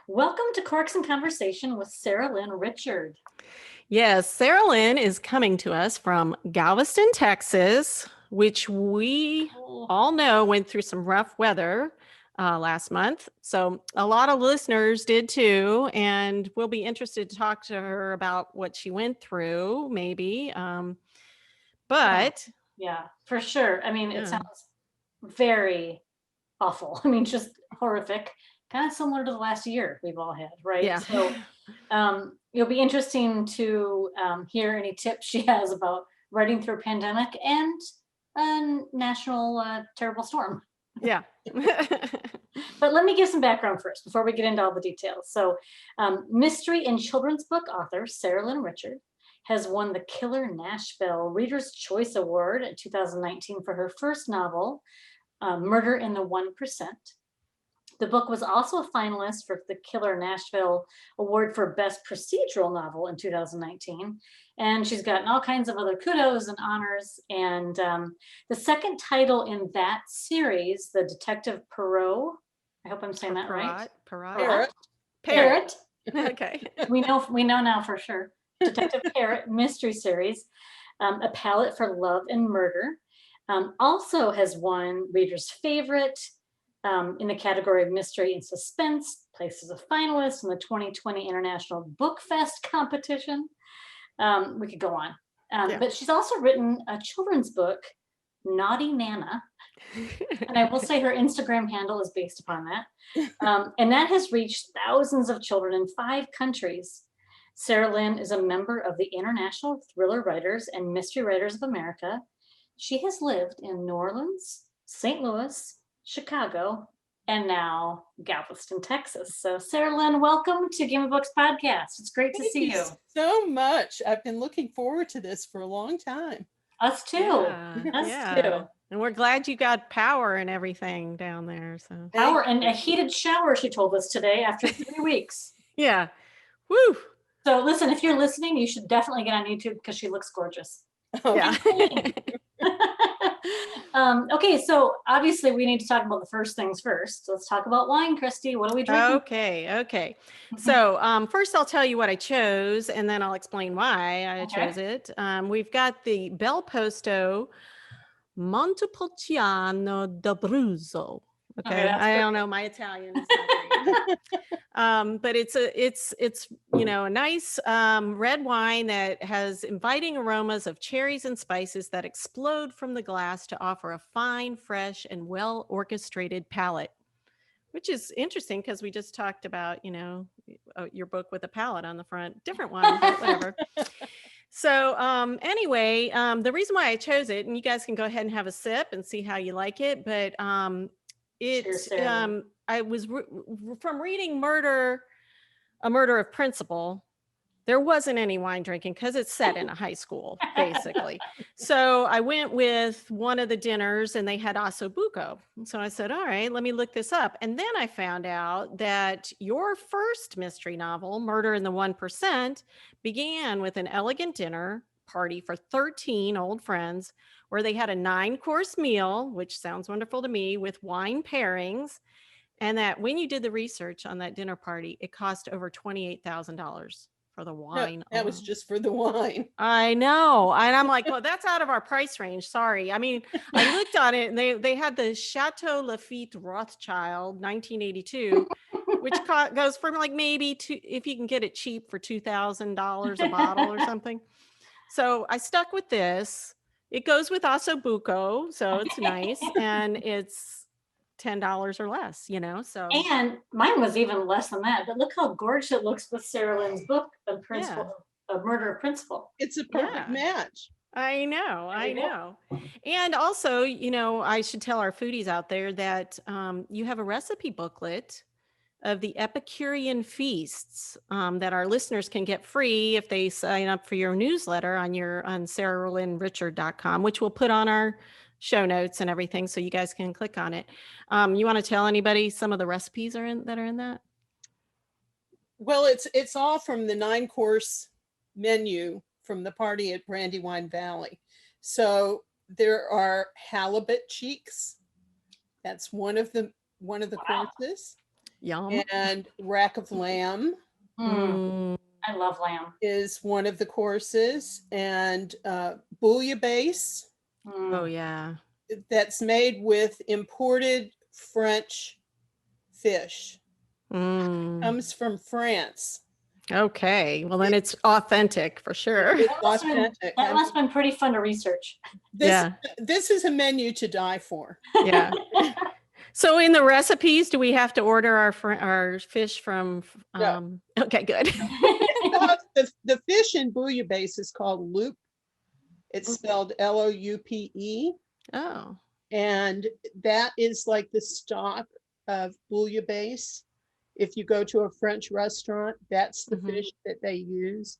Welcome to Corks in Conversation with Saralyn Richard. Yes, Saralyn is coming to us from Galveston, Texas, which we all know went through some rough weather last month. So a lot of listeners did too, and we'll be interested to talk to her about what she went through, maybe. But yeah, for sure. I mean, it yeah. sounds very awful. I mean, just horrific, kind of similar to the last year we've all had, right? Yeah. So it'll be interesting to hear any tips she has about writing through a pandemic and a national terrible storm. Yeah. But let me give some background first before we get into all the details. So, mystery and children's book author Saralyn Richard has won the Killer Nashville Reader's Choice Award in 2019 for her first novel, Murder in the 1%. The book was also a finalist for the Killer Nashville Award for Best Procedural Novel in 2019. And she's gotten all kinds of other kudos and honors. And the second title in that series, the Detective Perot, I hope I'm saying that right. Parrot. Okay. we know now for sure. Detective Parrot mystery series, A Palette for Love and Murder, also has won Reader's Favorite in the category of mystery and suspense, placed as a finalist in the 2020 International Book Fest competition. We could go on. But she's also written a children's book, Naughty Nana. And I will say her Instagram handle is based upon that. And that has reached thousands of children in 5 countries. Saralyn is a member of the International Thriller Writers and Mystery Writers of America. She has lived in New Orleans, St. Louis, Chicago, and now Galveston, Texas. So Saralyn, welcome to Game of Books podcast. It's great to see you. So much. I've been looking forward to this for a long time. Us too. Us too. And we're glad you got power and everything down there. So power and a heated shower, she told us today after 3 weeks. Yeah. Woo. So listen, if you're listening, you should definitely get on YouTube because she looks gorgeous. Oh, yeah. Okay, so obviously we need to talk about the first things first. Let's talk about wine, Christy. What are we drinking? Okay. So first I'll tell you what I chose, and then I'll explain why I chose it. We've got the Belposto Montepulciano d'Abruzzo. Okay, I don't know, my Italian is not great. But it's a nice red wine that has inviting aromas of cherries and spices that explode from the glass to offer a fine, fresh, and well orchestrated palate. Which is interesting because we just talked about your book with a palette on the front, different one, but whatever. So anyway, the reason why I chose it, and you guys can go ahead and have a sip and see how you like it, but I was from reading A Murder of Principle. There wasn't any wine drinking because it's set in a high school, basically. So I went with one of the dinners and they had ossobuco. So I said, all right, let me look this up. And then I found out that your first mystery novel, Murder in the 1%, began with an elegant dinner party for 13 old friends where they had a 9-course meal, which sounds wonderful to me, with wine pairings. And that when you did the research on that dinner party, it cost over $28,000 for the wine. No, that was just for the wine. I know. And I'm like, well, that's out of our price range. Sorry. I mean, I looked on it and they had the Chateau Lafite Rothschild 1982, which goes from like maybe if you can get it cheap for $2,000 a bottle or something. So I stuck with this. It goes with ossobuco, so it's nice, and it's $10 or less, so. And mine was even less than that, but look how gorgeous it looks with Saralyn's book, A Murder of Principle. It's a perfect match. I know. And also, I should tell our foodies out there that you have a recipe booklet of the Epicurean feasts that our listeners can get free if they sign up for your newsletter on saralynrichard.com, which we'll put on our show notes and everything, so you guys can click on it. You want to tell anybody some of the recipes that are in that? Well, it's all from the 9-course menu from the party at Brandywine Valley. So there are halibut cheeks. That's one of the courses. Yum. and rack of lamb Mm, Mm. I love lamb. is one of the courses, and bouillabaisse Oh Mm. yeah. that's made with imported French fish. Mm. Comes from France. Okay. Well, then It- it's authentic for sure. It's That must have been, authentic. that must have been pretty fun to research. This Yeah. this is a menu to die for. Yeah. So in the recipes, do we have to order our fish from? No. Okay, good. The fish in bouillabaisse is called loup. It's spelled Loupe, Oh. and that is like the stock of bouillabaisse. If you go to a French restaurant, that's the Mhm. fish that they use.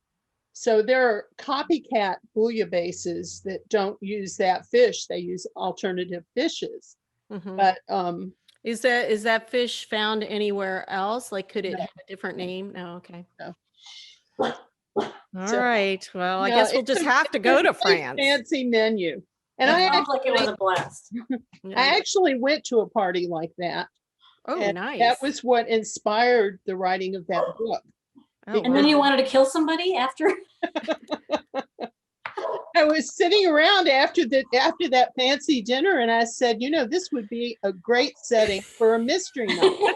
So there are copycat bouillabaisses that don't use that fish. They use alternative fishes. Mhm. But Is that fish found anywhere else? Like, could it No. have a different name? No. Okay. No. All So, right. Well, I no, guess we'll it's just a- have to it's go a to big France. fancy menu. And It I sounds like it was a blast. Yeah. actually went to a party like that. Oh, And nice. that was what inspired the writing of that book. Oh, And then wow. you wanted to kill somebody after? I was sitting around after that fancy dinner, and I said, this would be a great setting for a mystery novel.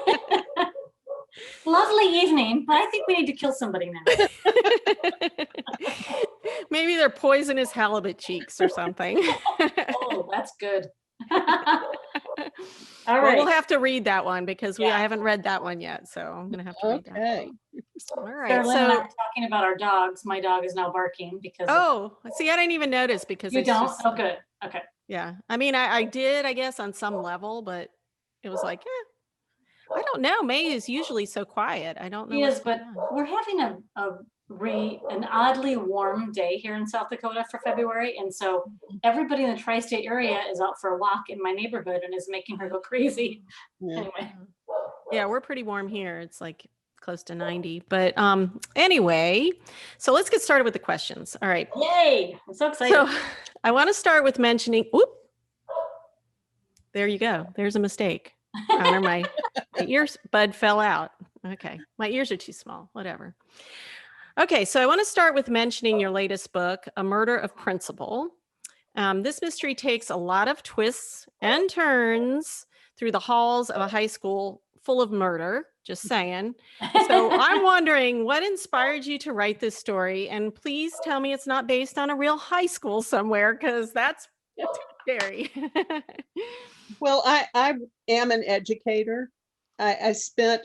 Lovely evening, but I think we need to kill somebody now. Maybe they're poisonous halibut cheeks or something. Oh, that's good. All Well, right. we'll have to read that one because I Yeah. haven't read that one yet. So I'm going to have to read that. Okay. All right. Saralyn and I So, were talking about our dogs. My dog is now barking because of- oh, see, I didn't even notice because you it's don't? just, Oh, good. Okay. yeah. I mean, I did, I guess, on some level, but it was like, I don't know. May is usually so quiet. I don't know. He what's is, but going on. we're having an oddly warm day here in South Dakota for February. And so everybody in the tri-state area is out for a walk in my neighborhood and is making her go crazy. Yeah. Anyway, Yeah, we're pretty warm here. It's like close to 90. But anyway, so let's get started with the questions. All right. yay. I'm so excited. So I want to start with mentioning, whoop. There you go. There's a mistake. Connor, my ears bud fell out. Okay. My ears are too small. Whatever. Okay. So I want to start with mentioning your latest book, A Murder of Principle. This mystery takes a lot of twists and turns through the halls of a high school full of murder, just saying. So I'm wondering what inspired you to write this story? And please tell me it's not based on a real high school somewhere, because that's too scary. Well, I am an educator. I spent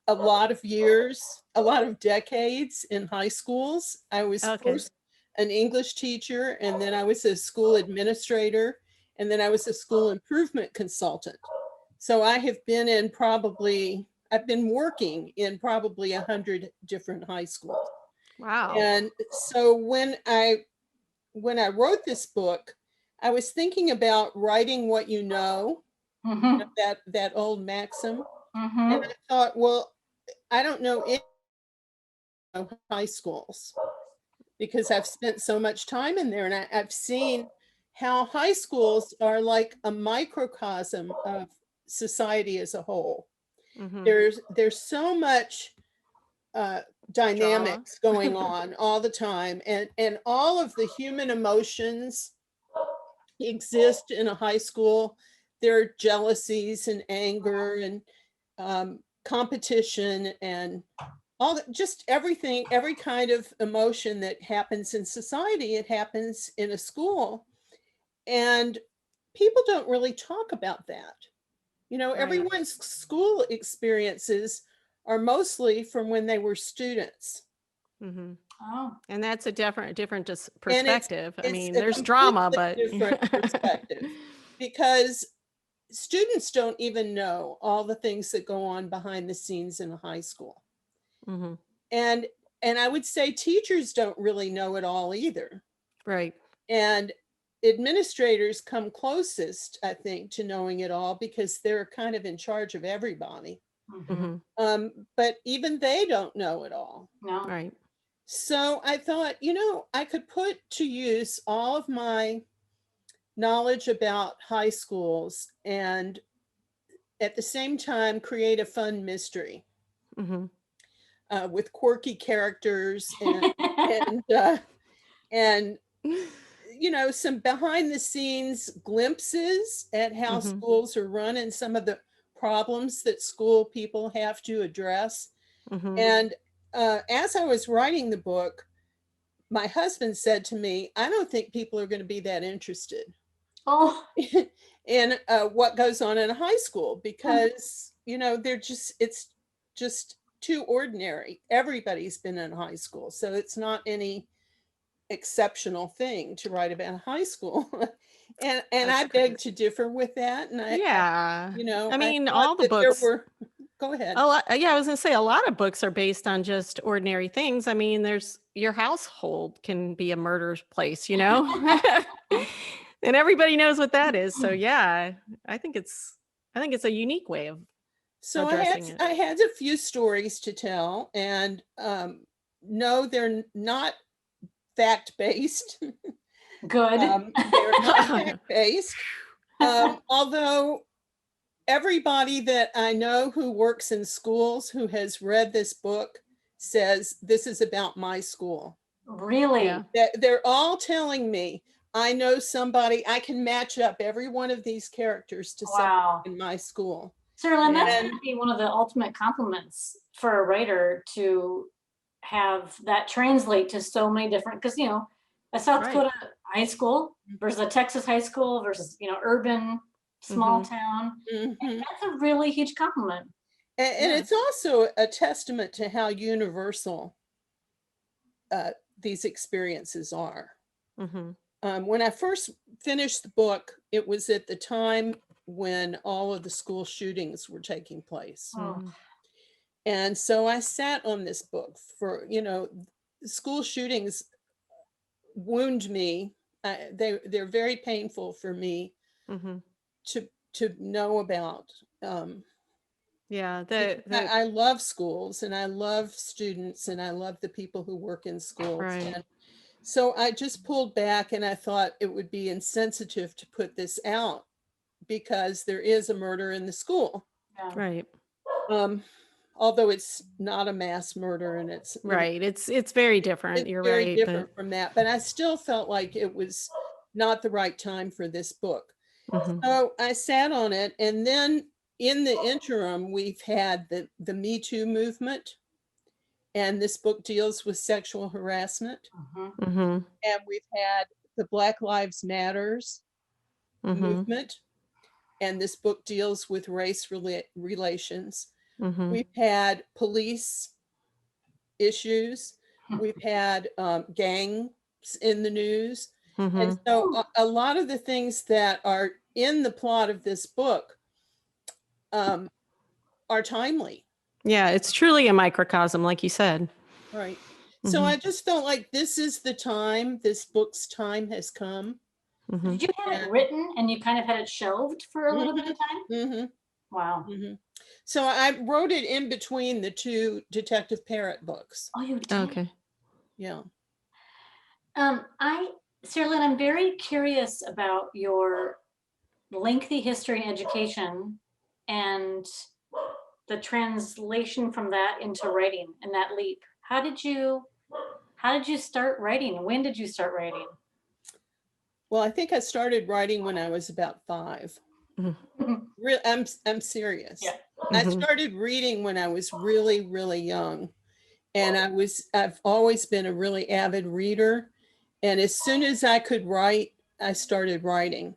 a lot of years, a lot of decades in high schools. I was Okay. first an English teacher, and then I was a school administrator, and then I was a school improvement consultant. So I've been working in probably 100 different high schools. Wow. And so when I wrote this book, I was thinking about writing what you know, Mhm, that old maxim. mhm. And I thought, well, I don't know any high schools because I've spent so much time in there, and I've seen how high schools are like a microcosm of society as a whole. Mhm. There's so much dynamics going on all the time, and all of the human emotions exist in a high school. There are jealousies and anger and competition and just everything, every kind of emotion that happens in society, it happens in a school. And people don't really talk about that. Right. Everyone's school experiences are mostly from when they were students. Mhm. Oh, And that's a different just And perspective. I it's mean, a there's drama, but completely different perspective, because students don't even know all the things that go on behind the scenes in a high school. Mhm. And I would say teachers don't really know it all either. Right. And administrators come closest, I think, to knowing it all because they're kind of in charge of everybody. mhm. Mhm. But even they don't know it all. No. Right. So I thought, I could put to use all of my knowledge about high schools and at the same time create a fun mystery Mhm. with quirky characters and some behind the scenes glimpses at how Mhm. schools are run and some of the problems that school people have to address. Mhm. And as I was writing the book, my husband said to me, I don't think people are going to be that interested Oh, in what goes on in a high school because, it's just too ordinary. Everybody's been in high school. So it's not any exceptional thing to write about high school. and I That's beg great. to differ with that. And Yeah. I I mean, thought all the that there books, were, go ahead. a lot, yeah, I was gonna say a lot of books are based on just ordinary things. I mean, there's your household can be a murder place, and everybody knows what that is. So yeah, I think it's I think it's a unique way of So addressing it. I had a few stories to tell, and no, they're not fact based. good. They're not fact based. Although everybody that I know who works in schools who has read this book says this is about my school. Really? Yeah. They're all telling me I know somebody, I can match up every one of these characters to somebody Wow. in my school. Saralyn, that's And going to be one of the ultimate compliments for a writer to have that translate to so many different, because, a South Right. Dakota high school versus a Texas high school versus, urban, small Mhm. town. mhm. That's a really huge compliment. And Yeah. it's also a testament to how universal these experiences are. Mhm. When I first finished the book, it was at the time when all of the school shootings were taking place. Oh, Mhm. And so I sat on this book for, school shootings wound me. They're very painful for me Mhm. to know about. Yeah, Because the I love schools and I love students and I love the people who work in schools. right. And so I just pulled back and I thought it would be insensitive to put this out because there is a murder in the school. yeah. Right. Um, Although it's not a mass murder and Right. It's very different. it's You're very right, but different from that, but I still felt like it was not the right time for this book. mhm. So I sat on it, and then in the interim, we've had the Me Too movement, and this book deals with sexual harassment, Mhm. Mhm. and we've had the Black Lives Matters Mhm. movement, and this book deals with relations. Mhm. We've had police issues. We've had gangs in the news. And Mhm. so a lot of the things that are in the plot of this book um, are timely. Yeah, it's truly a microcosm, like you said. Right. So Mhm. I just felt like this is the time, this book's time has come. Mhm. Did you have it And written and you kind of had it shelved for a little bit of time? hmm Wow. hmm So I wrote it in between the two Detective Parrot books. Oh, you did. Okay. Yeah. Saralyn, I'm very curious about your lengthy history and education and the translation from that into writing and that leap. How did you start writing? When did you start writing? Well, I think I started writing when I was about 5. Mhm. I'm serious. Yeah. I Mhm. started reading when I was really, really young. And I've always been a really avid reader. And as soon as I could write, I started writing.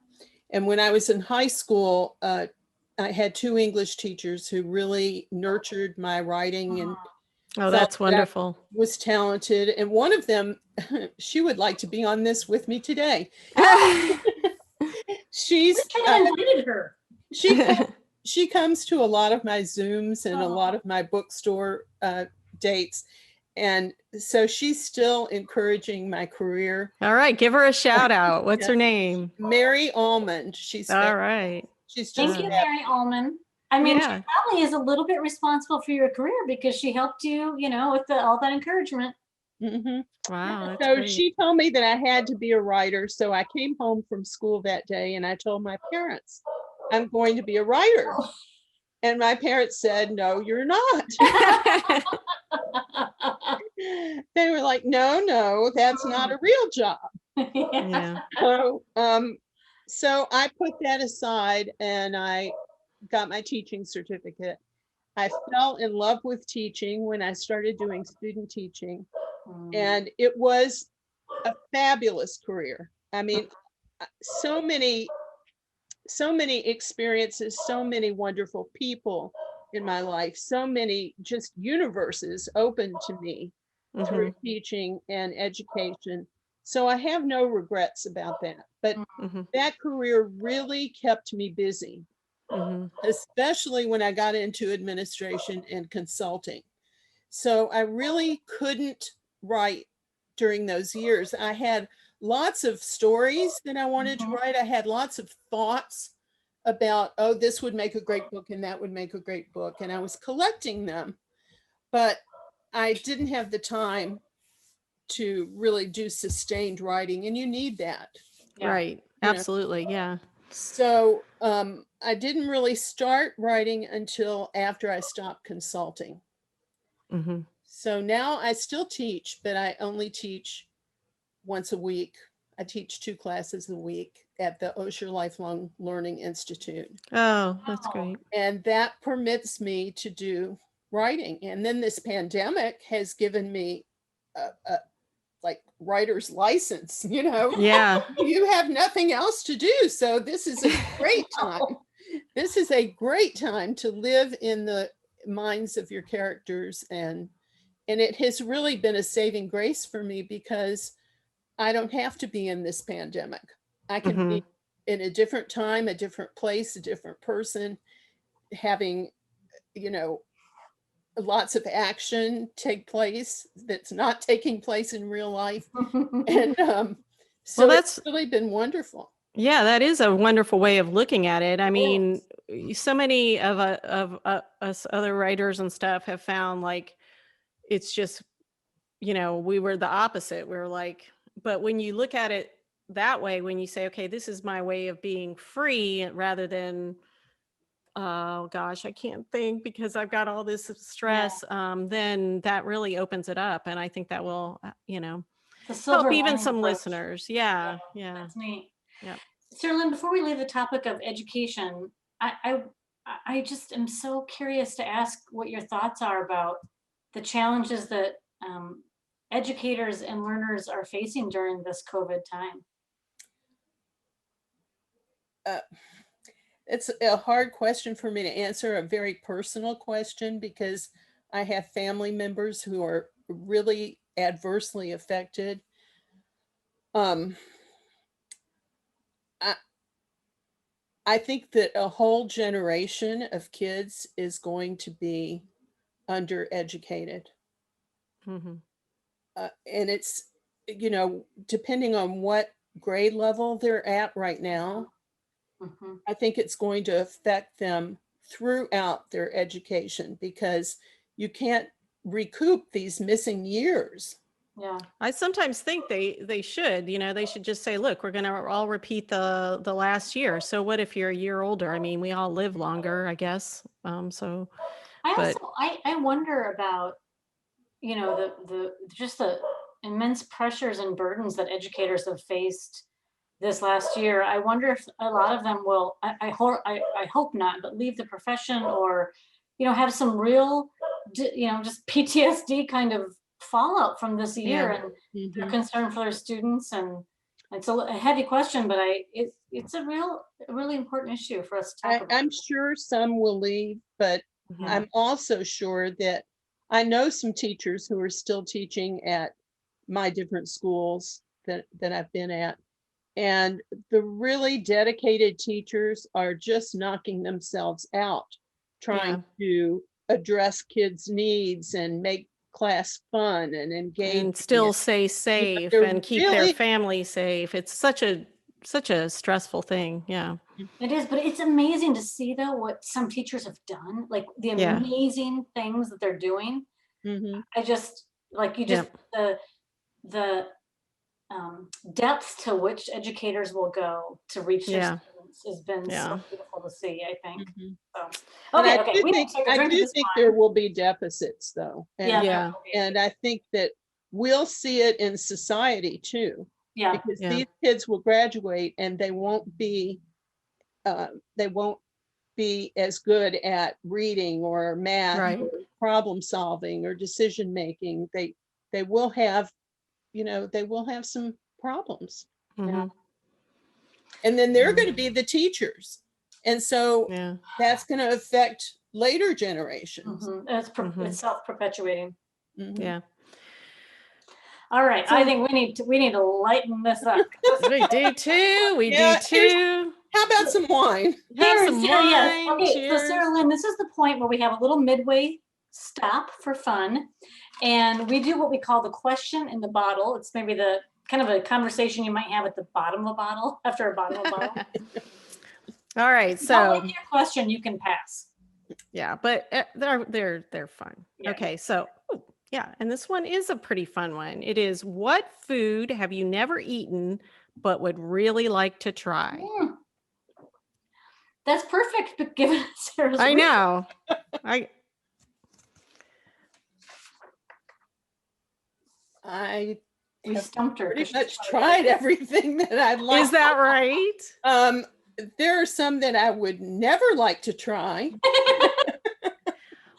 And when I was in high school, I had 2 English teachers who really nurtured my writing and Oh, thought that's that I wonderful. was talented. And one of them, she would like to be on this with me today. Oh, we She's should have invited her. she she comes to a lot of my Zooms and a Oh, lot of my bookstore dates. And so she's still encouraging my career. All right, give her a shout out. What's Yeah. her name? Mary Almond. All right. She's thank just you, Mary Ullman. I mean, she Yeah. probably is a little bit responsible for your career because she helped you, with all that encouragement. hmm Wow, that's So great. she told me that I had to be a writer. So I came home from school that day and I told my parents, I'm going to be a writer. And my parents said, no, you're not. They were like, no, that's not a real job. Yeah. So I put that aside and I got my teaching certificate. I fell in love with teaching when I started doing student teaching, and it was a fabulous career. I mean, so many experiences, so many wonderful people in my life, so many just universes open to me through teaching and education. So I have no regrets about that. But that career really kept me busy, especially when I got into administration and consulting. So I really couldn't write during those years. I had lots of stories that I wanted to write. I had lots of thoughts about, oh, this would make a great book and that would make a great book. And I was collecting them, but I didn't have the time to really do sustained writing, and you need that. Right. Absolutely. Yeah. So I didn't really start writing until after I stopped consulting. So now I still teach, but I only teach once a week. I teach 2 classes a week at the Osher Lifelong Learning Institute. Oh, that's great. And that permits me to do writing. And then this pandemic has given me a like writer's license, Yeah. You have nothing else to do. So this is a great time. This is a great time to live in the minds of your characters. And it has really been a saving grace for me, because I don't have to be in this pandemic. I can be in a different time, a different place, a different person, having, lots of action take place that's not taking place in real life. And so it's really been wonderful. Yeah, that is a wonderful way of looking at it. I mean, so many of us other writers and stuff have found like it's just, we were the opposite. We were like, but when you look at it that way, when you say, okay, this is my way of being free rather than, oh gosh, I can't think because I've got all this stress, then that really opens it up. And I think that will, help even some listeners. Yeah. Yeah. That's neat. Yeah. Saralyn, before we leave the topic of education, I just am so curious to ask what your thoughts are about the challenges that educators and learners are facing during this COVID time. It's a hard question for me to answer, a very personal question, because I have family members who are really adversely affected. I think that a whole generation of kids is going to be undereducated. And it's, depending on what grade level they're at right now, I think it's going to affect them throughout their education, because you can't recoup these missing years. Yeah. I sometimes think they should, they should just say, look, we're going to all repeat the last year. So what if you're a year older? I mean, we all live longer, I guess. I wonder about, the immense pressures and burdens that educators have faced this last year. I wonder if a lot of them will, I hope not, but leave the profession, or, have some real, just PTSD kind of fallout from this year, and they're concerned for their students. And it's a heavy question, but it's a really important issue for us to talk about. I'm sure some will leave, but I'm also sure that I know some teachers who are still teaching at my different schools that I've been at. And the really dedicated teachers are just knocking themselves out, trying to address kids' needs and make class fun and engage. And still stay safe and keep their family safe. It's such a stressful thing. Yeah. It is, but it's amazing to see though what some teachers have done, like the amazing things that they're doing. I just the depths to which educators will go to reach their students has been Yeah. so beautiful to see, I think. Mhm. So, And okay, I okay. do We think, have to take a drink of this there wine. will be deficits though. Yeah, And, there Yeah. will be. and I think that we'll see it in society too, Yeah, because Yeah. these kids will graduate and they won't be as good at reading or math Right. or problem solving or decision making. They will have, they will have some problems. Mhm. And then they're going to be the teachers. And so Yeah. that's going to affect later generations. mhm. Mhm. It's self-perpetuating. Mhm. Yeah. All right, I think we need to lighten this up. We do too. We Yeah, do too. How about some wine? Have Here, some Sarah, yes. wine. Okay, Cheers. so Sarah Lynn, this is the point where we have a little midway stop for fun. And we do what we call the question in the bottle. It's maybe the kind of a conversation you might have at the bottom of a bottle, after a bottom of a bottle. All right. If you don't So like your question, you can pass. yeah, but they're fun. Yeah. Okay. So yeah, and this one is a pretty fun one. It is, what food have you never eaten but would really like to try? Mm. That's perfect, but given Sarah's I reading. know. We stumped her. Pretty 'cause much she's tried everything that I'd like. Is that right? There are some that I would never like to try.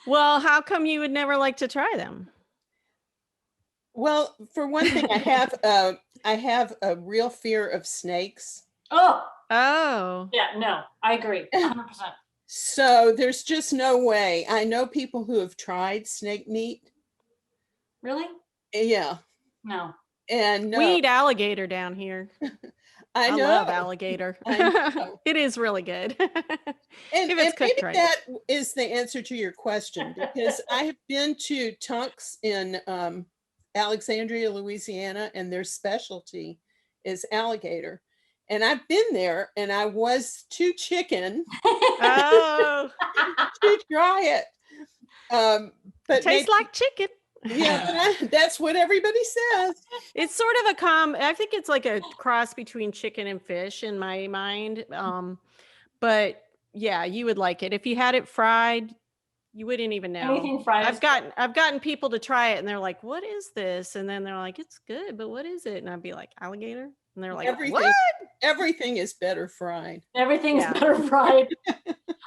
Well, how come you would never like to try them? Well, for one thing, I have a real fear of snakes. Oh, Oh. yeah, no, I agree, 100%. So there's just no way. I know people who have tried snake meat. Really? Yeah. No. And no, We eat alligator down here. I know. love alligator. I know. It is really good. And, if it's and cooked maybe right. that is the answer to your question, because I have been to Tunks in Alexandria, Louisiana, and their specialty is alligator. And I've been there and I was too chicken Oh, to try it. But tastes like chicken. yeah, that's what everybody says. It's sort of I think it's like a cross between chicken and fish in my mind. But yeah, you would like it. If you had it fried, you wouldn't even know. Anything fried. I've gotten people to try it and they're like, "What is this?" And then they're like, "It's good, but what is it?" And I'd be like, "Alligator." And they're like, "What?" Everything is better fried. Everything's Yeah. better fried.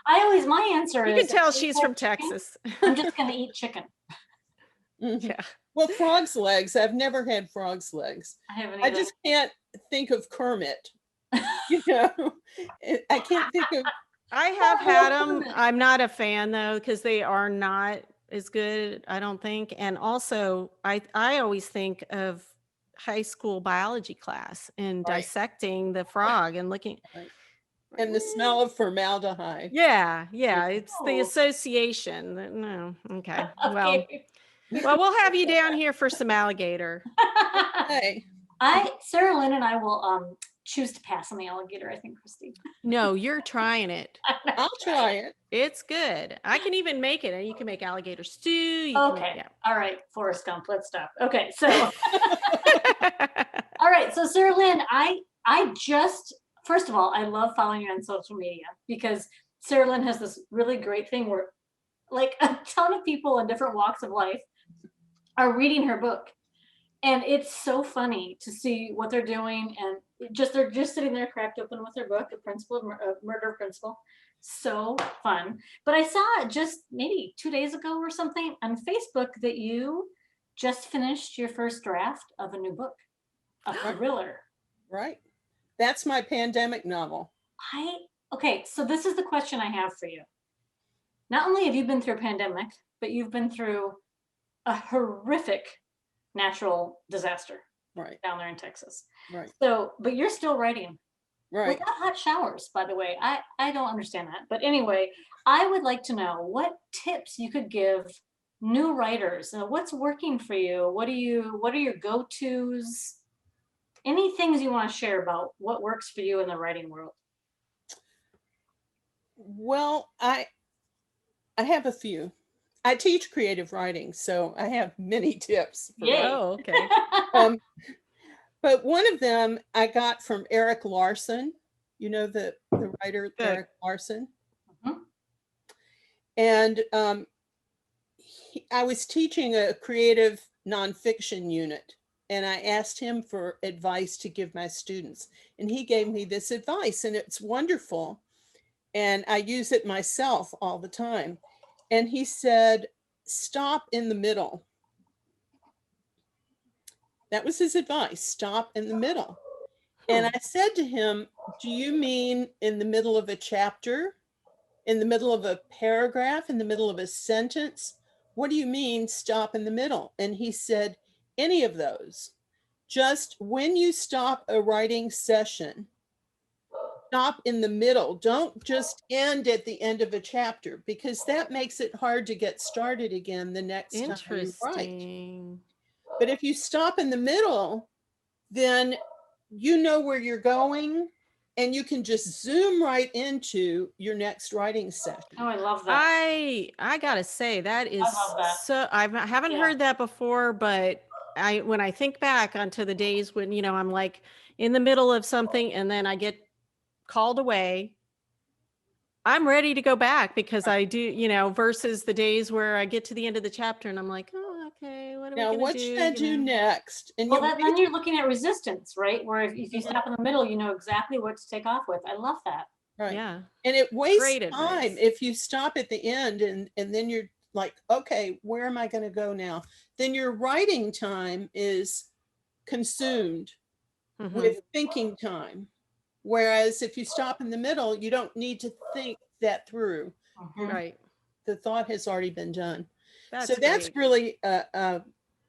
My answer You is. can tell if she's you from like chicken, Texas. I'm just going to eat chicken. Mhm. Yeah. Well, frog's legs. I've never had frog's legs. I haven't I either. just can't think of Kermit. You know, I can't think of. I have had them. Kermit. I'm not a fan though, because they are not as good, I don't think. And also, I always think of high school biology class and Right. dissecting the frog and looking. Right. And the smell of formaldehyde. Yeah, it's the Oh. association. No, okay. Well, Okay. we'll have you down here for some alligator. Hey, Sarah Lynn and I will choose to pass on the alligator, I think, Christy. No, you're trying it. I'll try it. It's good. I can even make it, and you can make alligator stew. You can Okay. make, All right, Forrest Gump, let's stop. Okay, so all right, so Sarah Lynn, I just, first of all, I love following you on social media because Sarah Lynn has this really great thing where like a ton of people in different walks of life are reading her book. And it's so funny to see what they're doing, and they're just sitting there cracked open with their book, The Principle of Murder Principle. So fun. But I saw just maybe 2 days ago or something on Facebook that you just finished your first draft of a new book, a thriller. Right. That's my pandemic novel. Okay, so this is the question I have for you. Not only have you been through a pandemic, but you've been through a horrific natural disaster Right. down there in Texas. Right. So, but you're still writing. Right. Without hot showers, by the way. I don't understand that. But anyway, I would like to know what tips you could give new writers. What's working for you? What are your go-tos? Any things you want to share about what works for you in the writing world? Well, I have a few. I teach creative writing, so I have many tips. For Yay. writing. Oh, okay. But one of them I got from Eric Larson. You know, the writer, The- Eric Larson. Mhm. And I was teaching a creative nonfiction unit, and I asked him for advice to give my students. And he gave me this advice, and it's wonderful. And I use it myself all the time. And he said, stop in the middle. That was his advice, stop in the middle. And I said to him, do you mean in the middle of a chapter, in the middle of a paragraph, in the middle of a sentence? What do you mean stop in the middle? And he said, any of those. Just when you stop a writing session, stop in the middle. Don't just end at the end of a chapter, because that makes it hard to get started again the next time you write. Interesting. But if you stop in the middle, then you know where you're going, and you can just zoom right into your next writing session. Oh, I love that. I gotta say that is love that. so. I haven't Yeah. heard that before, but when I think back onto the days when I'm like in the middle of something and then I get called away, I'm ready to go back because I do, versus the days where I get to the end of the chapter and I'm like, oh, okay, what are we Now, gonna what do? should I do next? And Well, then you're looking at resistance, right? Where if you Yeah. stop in the middle, you know exactly what to take off with. I love that. right. Yeah. And it wastes Great time advice. if you stop at the end and then you're like, okay, where am I going to go now? Then your writing time is consumed Mhm. with thinking time. Whereas if you stop in the middle, you don't need to think that through. Mhm. Right. The thought has already been done. That's So that's great. really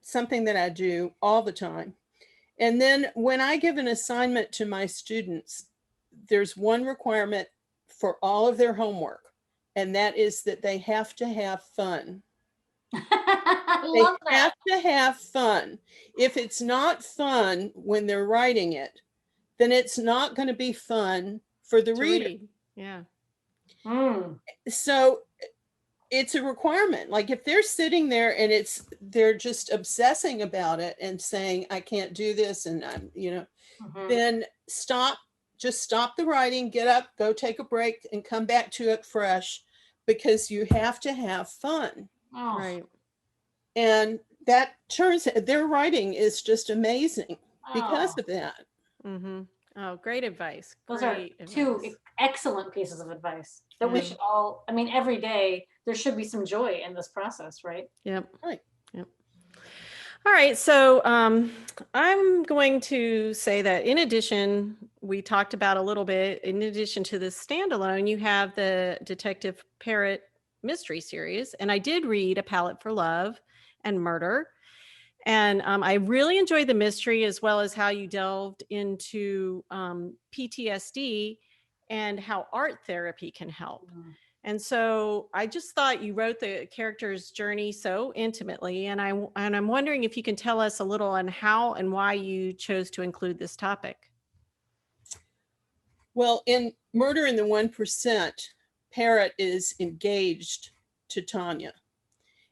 something that I do all the time. And then when I give an assignment to my students, there's one requirement for all of their homework, and that is that they have to have fun. I They love have that. to have fun. If it's not fun when they're writing it, then it's not going to be fun for the To reader. read. Yeah. Mm. So it's a requirement. Like if they're sitting there and they're just obsessing about it and saying, I can't do this, and I'm, Mhm. then just stop the writing, get up, go take a break, and come back to it fresh, because you have to have fun. Oh, Right. And that their writing is just amazing because oh. of that. Mm-hmm. Oh, great advice. Those are Great two advice. excellent pieces of advice that we Yeah. should all, I mean, every day there should be some joy in this process, right? Yep. Right. Yep. All right. So I'm going to say that in addition, we talked about a little bit, in addition to the standalone, you have the Detective Parrot mystery series. And I did read A Palette for Love and Murder. And I really enjoyed the mystery, as well as how you delved into PTSD and how art therapy can help. Mhm. And so I just thought you wrote the character's journey so intimately, and I'm wondering if you can tell us a little on how and why you chose to include this topic. Well, in Murder in the 1%, Parrot is engaged to Tanya,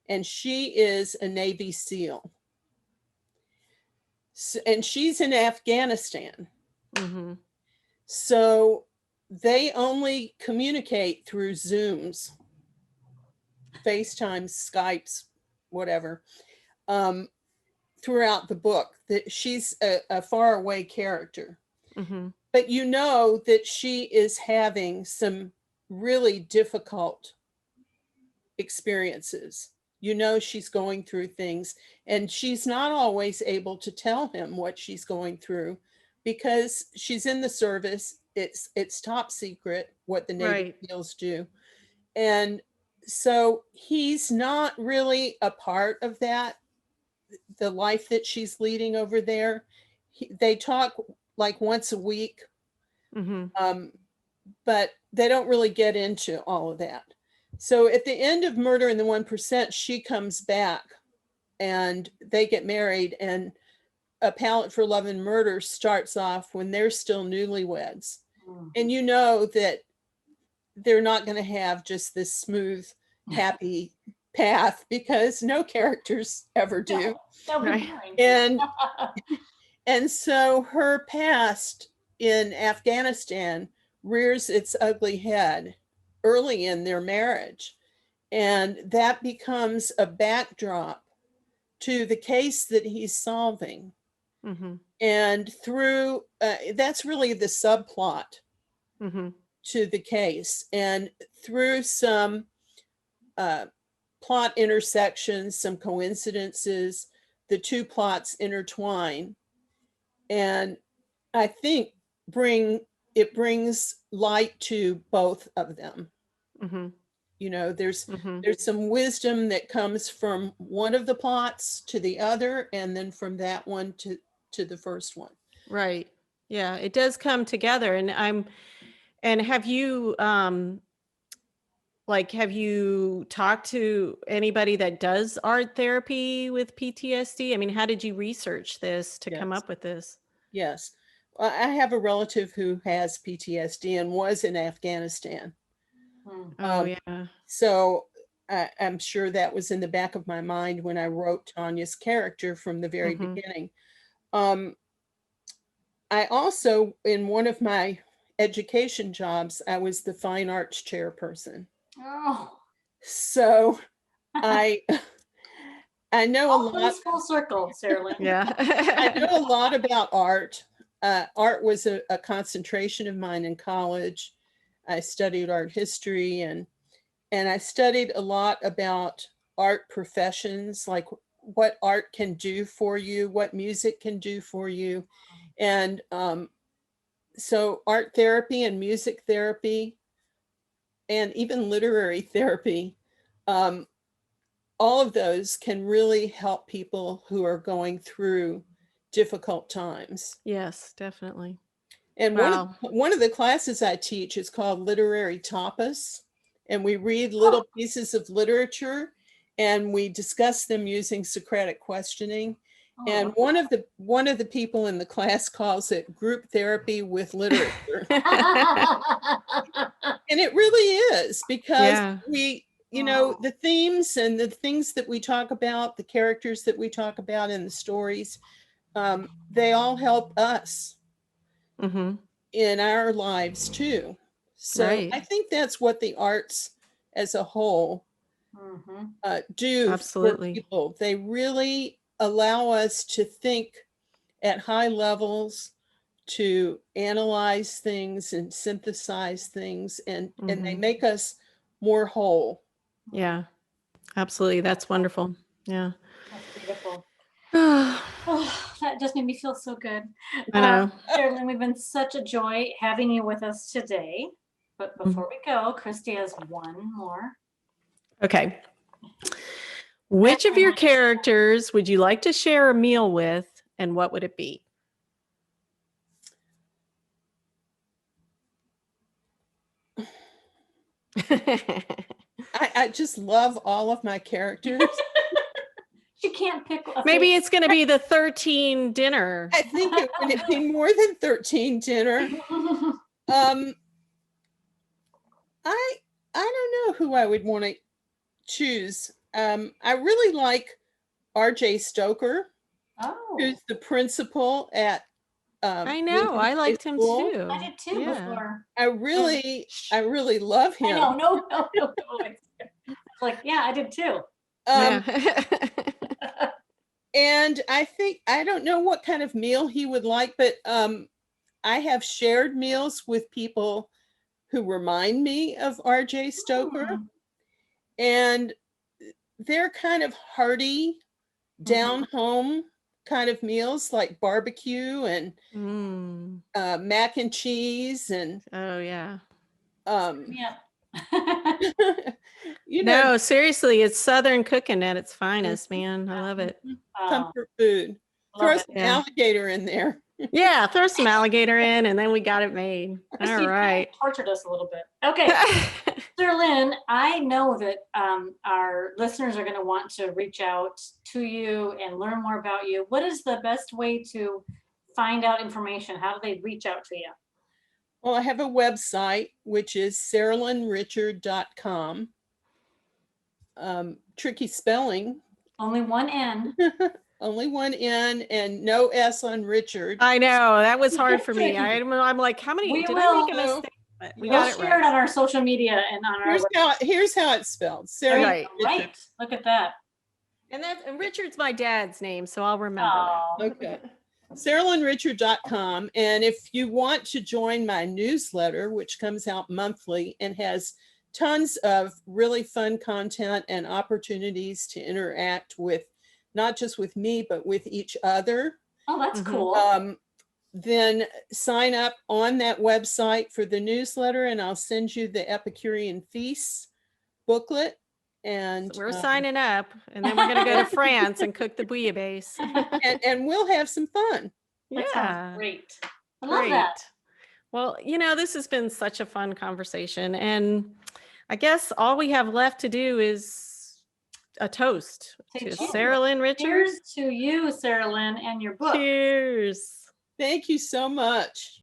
and she is a Navy SEAL. And she's in Afghanistan. Mm-hmm. So they only communicate through Zooms, FaceTimes, Skypes, whatever, throughout the book. That she's a faraway character. Mm-hmm. But you know that she is having some really difficult experiences. You know she's going through things, and she's not always able to tell him what she's going through because she's in the service. It's top secret what the Navy Right. SEALs do. And so he's not really a part of that, the life that she's leading over there. They talk like once a week, Mm-hmm. but they don't really get into all of that. So at the end of Murder in the 1%, she comes back and they get married, and A Palette for Love and Murder starts off when they're still newlyweds. Mm. And you know that they're not going to have just this smooth, happy path, because no characters ever do. That would be Right. boring. And so her past in Afghanistan rears its ugly head early in their marriage. And that becomes a backdrop to the case that he's solving. Mm-hmm. And through, that's really the subplot Mm-hmm. to the case. And through some plot intersections, some coincidences, the two plots intertwine. And I think it brings light to both of them. Mm-hmm. You know, Mm-hmm. there's some wisdom that comes from one of the plots to the other, and then from that one to the first one. Right. Yeah, it does come together. And have you have you talked to anybody that does art therapy with PTSD? I mean, how did you research this to come Yes. up with this? Yes. I have a relative who has PTSD and was in Afghanistan. Oh, yeah. So I'm sure that was in the back of my mind when I wrote Tanya's character from the very Mhm. beginning. I also, in one of my education jobs, I was the fine arts chairperson. Oh. So I know a All lot. comes full circle, Saralyn. Yeah. I know a lot about art. Art was a concentration of mine in college. I studied art history, and I studied a lot about art professions, like what art can do for you, what music can do for you. And so art therapy and music therapy and even literary therapy, all of those can really help people who are going through difficult times. Yes, definitely. And Wow. one of the classes I teach is called Literary Tapas, and we read little pieces of literature and we discuss them using Socratic questioning. And one of the people in the class calls it group therapy with literature. And it really is, because Yeah. we, you know, the themes and the things that we talk about, the characters that we talk about in the stories, they all help us Mm-hmm. in our lives too. So Right. I think that's what the arts as a whole do Absolutely. for people. They really allow us to think at high levels, to analyze things and synthesize things, and they Mhm. make us more whole. Yeah. Absolutely. That's wonderful. Yeah. That's beautiful. I Oh, that just made me feel so good. know. Saralyn, we've been such a joy having you with us today. But before we go, Christy has one more. Okay. Which of your characters would you like to share a meal with, and what would it be? I just love all of my characters. She can't pick a Maybe it's going to be the 13 dinner. I think it would be more than 13 dinner. I don't know who I would want to choose. I really like R.J. Stoker, who's the principal at I know. Lincoln I High liked him School. too. I did too before. I really love him. I know, no. Like, yeah, I did too. Yeah. And I think, I don't know what kind of meal he would like, but I have shared meals with people who remind me of R.J. Stoker. And they're kind of hearty, down home kind of meals, like barbecue and mac and cheese and oh yeah. Yeah. You know, No, seriously, it's Southern cooking at its finest, man. I love it. comfort food. Throw some alligator in there. Yeah, throw some alligator in, and then we got it made. All right. Tortured us a little bit. Okay. Saralyn, I know that our listeners are going to want to reach out to you and learn more about you. What is the best way to find out information? How do they reach out to you? Well, I have a website, which is saralynrichard.com. Tricky spelling. Only one N. Only one N and no S on Richard. I know, that was hard for me. I'm like, how many? Did I make a mistake? We We'll got it share it right. on our social media and on our Here's how it's spelled. There you Saralyn Right. go. Richard. Right. Look at that. And Richard's my dad's name, so I'll remember that. Okay. SaralynRichard.com. And if you want to join my newsletter, which comes out monthly and has tons of really fun content and opportunities to interact with, not just with me, but with each other, Oh, that's Mhm. cool. then sign up on that website for the newsletter, and I'll send you the Epicurean Feasts booklet. And We're signing up, and then we're going to go to France and cook the bouillabaisse. and we'll have some fun. That Yeah. sounds great. I love that. Well, this has been such a fun conversation. And I guess all we have left to do is a toast Say to cheers. Saralyn Richard. Cheers to you, Saralyn, and your book. Cheers. Thank you so much.